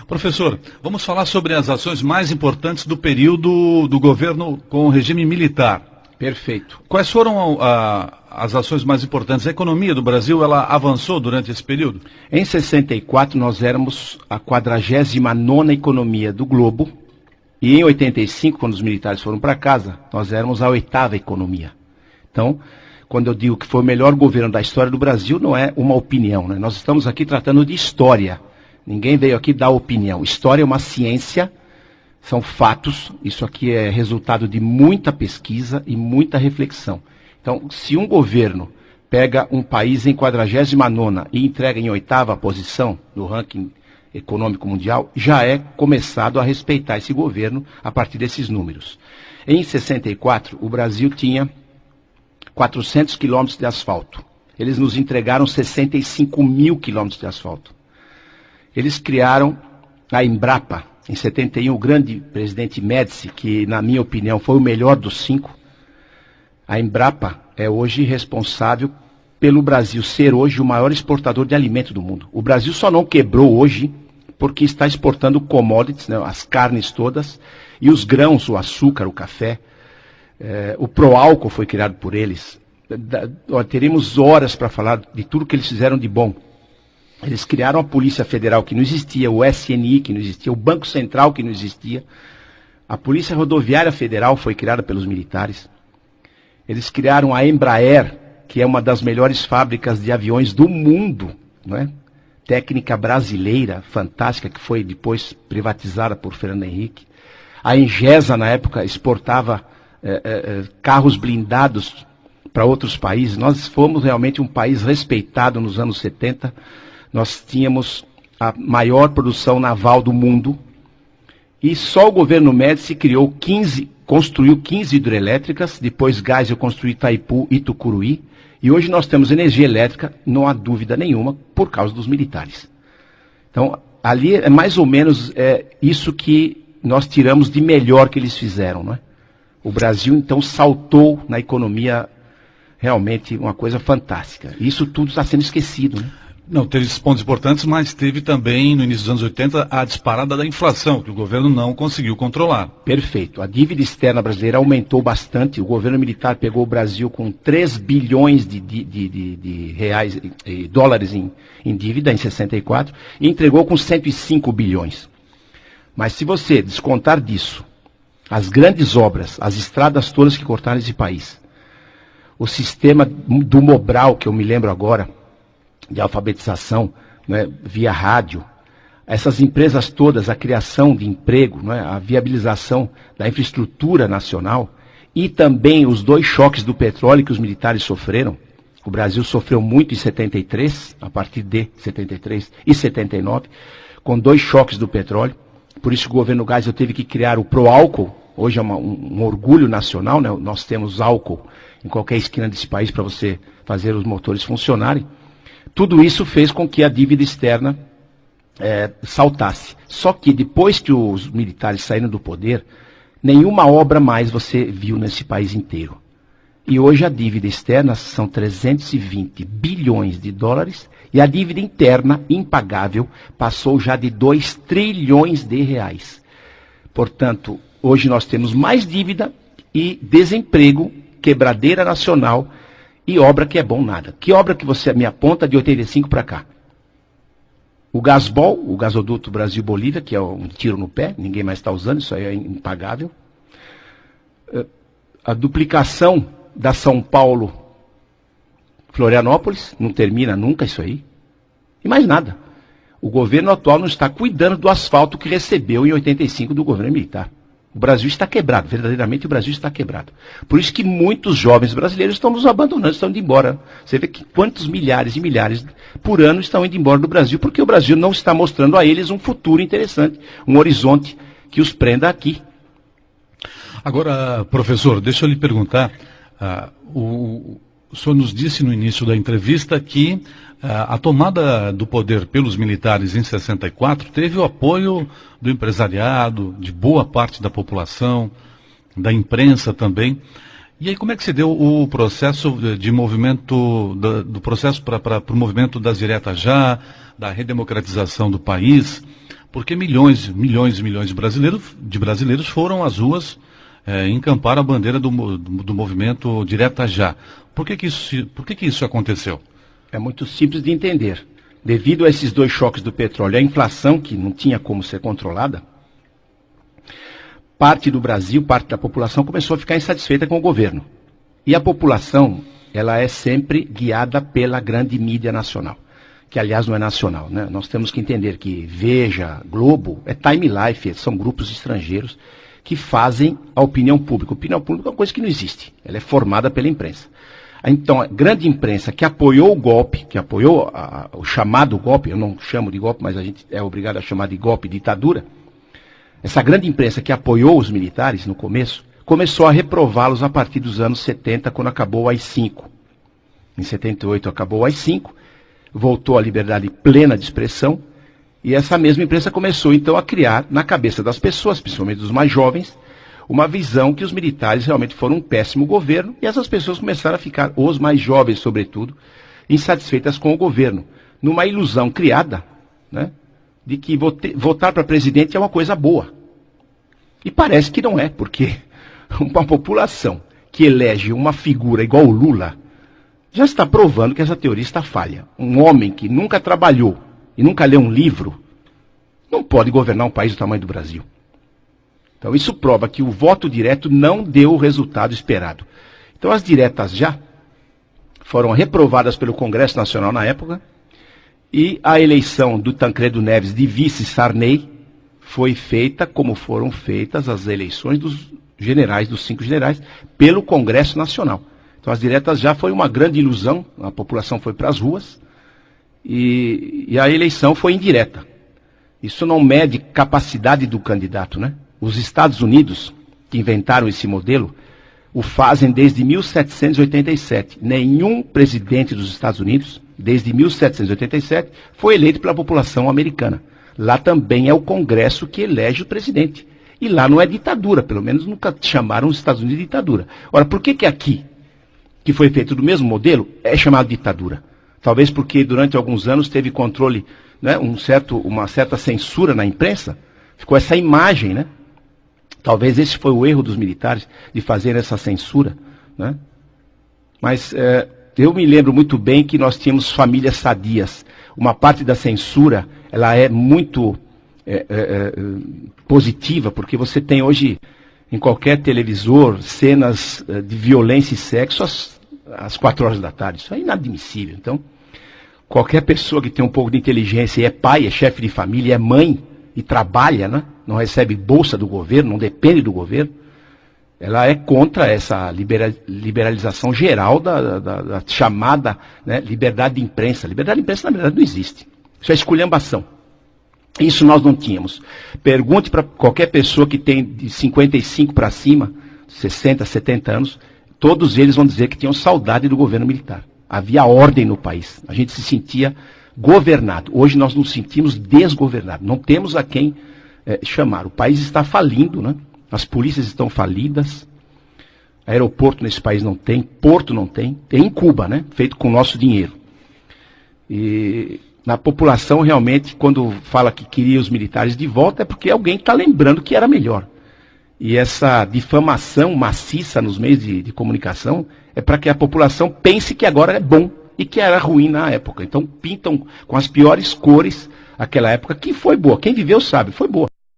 Professor, vamos falar sobre as ações mais importantes do período do governo com o regime militar. Perfeito. Quais foram as ações mais importantes? A economia do Brasil, ela avançou durante esse período? Em 64, nós éramos a 49ª economia do globo. E em 85, quando os militares foram para casa, nós éramos a 8ª economia. Então, quando eu digo que foi o melhor governo da história do Brasil, não é uma opinião, né? Nós estamos aqui tratando de história. Ninguém veio aqui dar opinião. História é uma ciência, são fatos. Isso aqui é resultado de muita pesquisa e muita reflexão. Então, se um governo pega um país em 49ª e entrega em 8ª posição no ranking econômico mundial, já é começado a respeitar esse governo a partir desses números. Em 64, o Brasil tinha 400 quilômetros de asfalto. Eles nos entregaram 65 mil quilômetros de asfalto. Eles criaram a Embrapa, em 71, o grande presidente Médici, que na minha opinião foi o melhor dos 5. A Embrapa é hoje responsável pelo Brasil ser hoje o maior exportador de alimento do mundo. O Brasil só não quebrou hoje porque está exportando commodities, né, as carnes todas, e os grãos, o açúcar, o café. O Proálcool foi criado por eles. Teremos horas para falar de tudo que eles fizeram de bom. Eles criaram a Polícia Federal, que não existia, o SNI, que não existia, o Banco Central, que não existia. A Polícia Rodoviária Federal foi criada pelos militares. Eles criaram a Embraer, que é uma das melhores fábricas de aviões do mundo, não é? Técnica brasileira, fantástica, que foi depois privatizada por Fernando Henrique. A Engesa, na época, exportava carros blindados para outros países. Nós fomos realmente um país respeitado nos anos 70. Nós tínhamos a maior produção naval do mundo. E só o governo Médici construiu 15 hidrelétricas, depois Geisel construiu Itaipu e Tucuruí. E hoje nós temos energia elétrica, não há dúvida nenhuma, por causa dos militares. Então, ali é mais ou menos isso que nós tiramos de melhor que eles fizeram, não é? O Brasil, então, saltou na economia, realmente uma coisa fantástica. E isso tudo está sendo esquecido, né? Não, teve esses pontos importantes, mas teve também, no início dos anos 80, a disparada da inflação, que o governo não conseguiu controlar. Perfeito. A dívida externa brasileira aumentou bastante. O governo militar pegou o Brasil com 3 bilhões de reais, dólares em dívida, em 64, e entregou com 105 bilhões. Mas se você descontar disso, as grandes obras, as estradas todas que cortaram esse país, o sistema do Mobral, que eu me lembro agora, de alfabetização, né, via rádio, essas empresas todas, a criação de emprego, né, a viabilização da infraestrutura nacional e também os 2 choques do petróleo que os militares sofreram. O Brasil sofreu muito em 73, a partir de 73 e 79, com 2 choques do petróleo. Por isso o governo Geisel teve que criar o Proálcool. Hoje é um orgulho nacional, né? Nós temos álcool em qualquer esquina desse país para você fazer os motores funcionarem. Tudo isso fez com que a dívida externa saltasse. Só que depois que os militares saíram do poder, nenhuma obra mais você viu nesse país inteiro. E hoje a dívida externa são 320 bilhões de dólares e a dívida interna impagável passou já de 2 trilhões de reais. Portanto, hoje nós temos mais dívida e desemprego, quebradeira nacional, e obra que é bom nada. Que obra que você me aponta de 85 para cá? O Gasbol, o gasoduto Brasil-Bolívia, que é um tiro no pé, ninguém mais está usando, isso aí é impagável. A duplicação da São Paulo-Florianópolis, não termina nunca isso aí. E mais nada. O governo atual não está cuidando do asfalto que recebeu em 85 do governo militar. O Brasil está quebrado, verdadeiramente o Brasil está quebrado. Por isso que muitos jovens brasileiros estão nos abandonando, estão indo embora. Você vê que quantos milhares e milhares por ano estão indo embora do Brasil, porque o Brasil não está mostrando a eles um futuro interessante, um horizonte que os prenda aqui. Agora, professor, deixa eu lhe perguntar, o senhor nos disse no início da entrevista que a tomada do poder pelos militares em 64 teve o apoio do empresariado, de boa parte da população, da imprensa também. E aí como é que se deu o processo de movimento, do processo para o movimento das diretas já, da redemocratização do país? Porque milhões e milhões de brasileiros foram às ruas encampar a bandeira do movimento Direta Já. Por que que isso aconteceu? É muito simples de entender. Devido a esses dois choques do petróleo e a inflação, que não tinha como ser controlada, parte do Brasil, parte da população começou a ficar insatisfeita com o governo. E a população, ela é sempre guiada pela grande mídia nacional, que aliás não é nacional, né? Nós temos que entender que Veja, Globo, é Time Life, são grupos estrangeiros que fazem a opinião pública. A opinião pública é uma coisa que não existe, ela é formada pela imprensa. Então, a grande imprensa que apoiou o golpe, que apoiou o chamado golpe, eu não chamo de golpe, mas a gente é obrigado a chamar de golpe, ditadura, essa grande imprensa que apoiou os militares no começo, começou a reprová-los a partir dos anos 70, quando acabou o AI-5. Em 78 acabou o AI-5, voltou a liberdade plena de expressão, e essa mesma imprensa começou então a criar na cabeça das pessoas, principalmente dos mais jovens, uma visão que os militares realmente foram um péssimo governo, e essas pessoas começaram a ficar, os mais jovens sobretudo, insatisfeitas com o governo, numa ilusão criada, né, de que votar para presidente é uma coisa boa. E parece que não é, porque uma população que elege uma figura igual o Lula, já está provando que essa teoria está falha. Um homem que nunca trabalhou e nunca leu um livro, não pode governar um país do tamanho do Brasil. Então isso prova que o voto direto não deu o resultado esperado. Então as diretas já foram reprovadas pelo Congresso Nacional na época, e a eleição do Tancredo Neves de vice Sarney foi feita como foram feitas as eleições dos generais, dos 5 generais, pelo Congresso Nacional. Então as diretas já foi uma grande ilusão, a população foi para as ruas, e a eleição foi indireta. Isso não mede capacidade do candidato, né? Os Estados Unidos, que inventaram esse modelo, o fazem desde 1787. Nenhum presidente dos Estados Unidos, desde 1787, foi eleito pela população americana. Lá também é o Congresso que elege o presidente. E lá não é ditadura, pelo menos nunca chamaram os Estados Unidos de ditadura. Ora, por que aqui, que foi feito do mesmo modelo, é chamado ditadura? Talvez porque durante alguns anos teve controle, né, uma certa censura na imprensa, ficou essa imagem, né? Talvez esse foi o erro dos militares, de fazer essa censura, né? Mas eu me lembro muito bem que nós tínhamos famílias sadias. Uma parte da censura, ela é muito positiva, porque você tem hoje, em qualquer televisor, cenas de violência e sexo às 4 horas da tarde. Isso é inadmissível. Então, qualquer pessoa que tem um pouco de inteligência e é pai, é chefe de família, é mãe e trabalha, né? Não recebe bolsa do governo, não depende do governo, ela é contra essa liberalização geral da chamada, né, liberdade de imprensa. Liberdade de imprensa, na verdade, não existe. Isso é esculhambação. Isso nós não tínhamos. Pergunte para qualquer pessoa que tem de 55 para cima, 60, 70 anos, todos eles vão dizer que tinham saudade do governo militar. Havia ordem no país. A gente se sentia governado. Hoje nós nos sentimos desgovernados. Não temos a quem chamar. O país está falindo, né? As polícias estão falidas. Aeroporto nesse país não tem. Porto não tem. Tem em Cuba, né? Feito com o nosso dinheiro. E na população, realmente, quando fala que queria os militares de volta, é porque alguém está lembrando que era melhor. E essa difamação maciça nos meios de comunicação é para que a população pense que agora é bom e que era ruim na época. Então pintam com as piores cores aquela época que foi boa. Quem viveu sabe, foi boa.